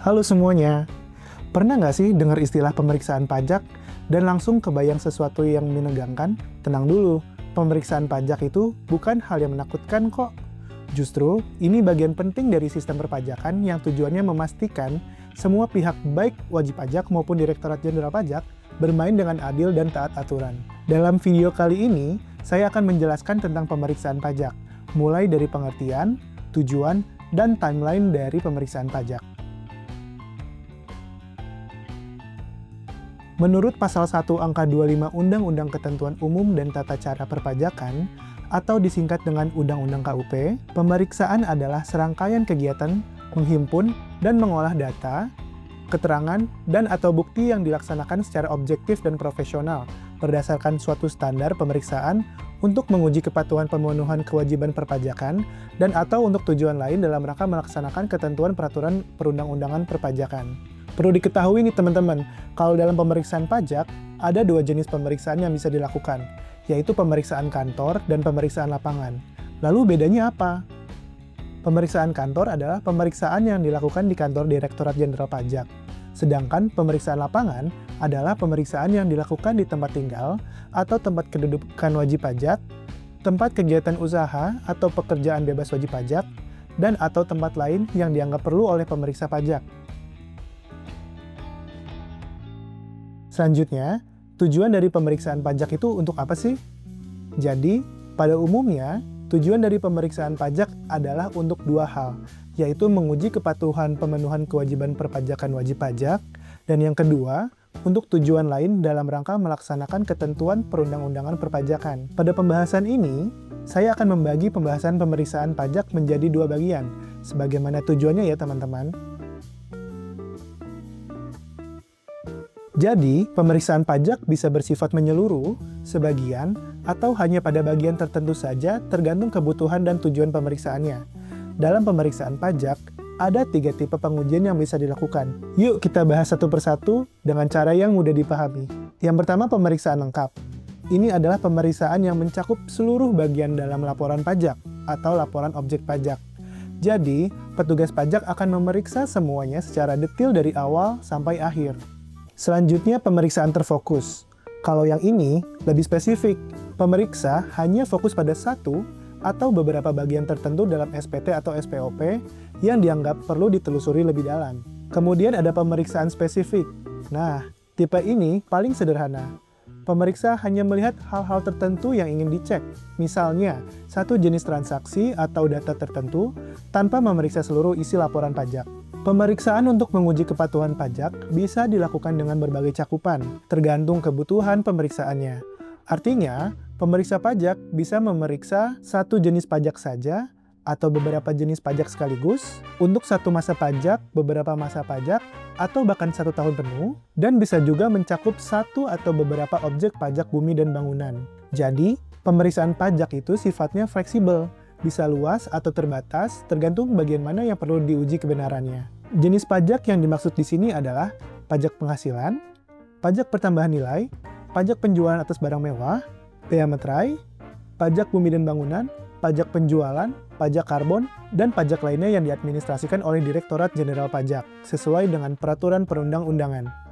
Halo semuanya, pernah nggak sih dengar istilah pemeriksaan pajak dan langsung kebayang sesuatu yang menegangkan? Tenang dulu, pemeriksaan pajak itu bukan hal yang menakutkan kok. Justru, ini bagian penting dari sistem perpajakan yang tujuannya memastikan semua pihak baik wajib pajak maupun Direktorat Jenderal Pajak bermain dengan adil dan taat aturan. Dalam video kali ini, saya akan menjelaskan tentang pemeriksaan pajak, mulai dari pengertian, tujuan, dan timeline dari pemeriksaan pajak. Menurut Pasal 1 Angka 25 Undang-Undang Ketentuan Umum dan Tata Cara Perpajakan, atau disingkat dengan Undang-Undang KUP, pemeriksaan adalah serangkaian kegiatan menghimpun dan mengolah data, keterangan, dan atau bukti yang dilaksanakan secara objektif dan profesional berdasarkan suatu standar pemeriksaan untuk menguji kepatuhan pemenuhan kewajiban perpajakan dan atau untuk tujuan lain dalam rangka melaksanakan ketentuan peraturan perundang-undangan perpajakan. Perlu diketahui nih teman-teman, kalau dalam pemeriksaan pajak, ada dua jenis pemeriksaan yang bisa dilakukan, yaitu pemeriksaan kantor dan pemeriksaan lapangan. Lalu bedanya apa? Pemeriksaan kantor adalah pemeriksaan yang dilakukan di kantor Direktorat Jenderal Pajak. Sedangkan pemeriksaan lapangan adalah pemeriksaan yang dilakukan di tempat tinggal atau tempat kedudukan wajib pajak, tempat kegiatan usaha atau pekerjaan bebas wajib pajak, dan atau tempat lain yang dianggap perlu oleh pemeriksa pajak. Selanjutnya, tujuan dari pemeriksaan pajak itu untuk apa sih? Jadi, pada umumnya, tujuan dari pemeriksaan pajak adalah untuk dua hal, yaitu menguji kepatuhan pemenuhan kewajiban perpajakan wajib pajak, dan yang kedua, untuk tujuan lain dalam rangka melaksanakan ketentuan perundang-undangan perpajakan. Pada pembahasan ini, saya akan membagi pembahasan pemeriksaan pajak menjadi dua bagian, sebagaimana tujuannya ya teman-teman. Jadi, pemeriksaan pajak bisa bersifat menyeluruh, sebagian, atau hanya pada bagian tertentu saja tergantung kebutuhan dan tujuan pemeriksaannya. Dalam pemeriksaan pajak, ada 3 tipe pengujian yang bisa dilakukan. Yuk kita bahas satu persatu dengan cara yang mudah dipahami. Yang pertama, pemeriksaan lengkap. Ini adalah pemeriksaan yang mencakup seluruh bagian dalam laporan pajak atau laporan objek pajak. Jadi, petugas pajak akan memeriksa semuanya secara detail dari awal sampai akhir. Selanjutnya, pemeriksaan terfokus. Kalau yang ini lebih spesifik, pemeriksa hanya fokus pada satu atau beberapa bagian tertentu dalam SPT atau SPOP yang dianggap perlu ditelusuri lebih dalam. Kemudian ada pemeriksaan spesifik. Nah, tipe ini paling sederhana. Pemeriksa hanya melihat hal-hal tertentu yang ingin dicek, misalnya satu jenis transaksi atau data tertentu tanpa memeriksa seluruh isi laporan pajak. Pemeriksaan untuk menguji kepatuhan pajak bisa dilakukan dengan berbagai cakupan, tergantung kebutuhan pemeriksaannya. Artinya, pemeriksa pajak bisa memeriksa satu jenis pajak saja atau beberapa jenis pajak sekaligus untuk satu masa pajak, beberapa masa pajak, atau bahkan 1 tahun penuh, dan bisa juga mencakup satu atau beberapa objek pajak bumi dan bangunan. Jadi, pemeriksaan pajak itu sifatnya fleksibel, bisa luas atau terbatas, tergantung bagian mana yang perlu diuji kebenarannya. Jenis pajak yang dimaksud di sini adalah pajak penghasilan, pajak pertambahan nilai, pajak penjualan atas barang mewah, bea meterai, pajak bumi dan bangunan, pajak penjualan, pajak karbon, dan pajak lainnya yang diadministrasikan oleh Direktorat Jenderal Pajak, sesuai dengan peraturan perundang-undangan.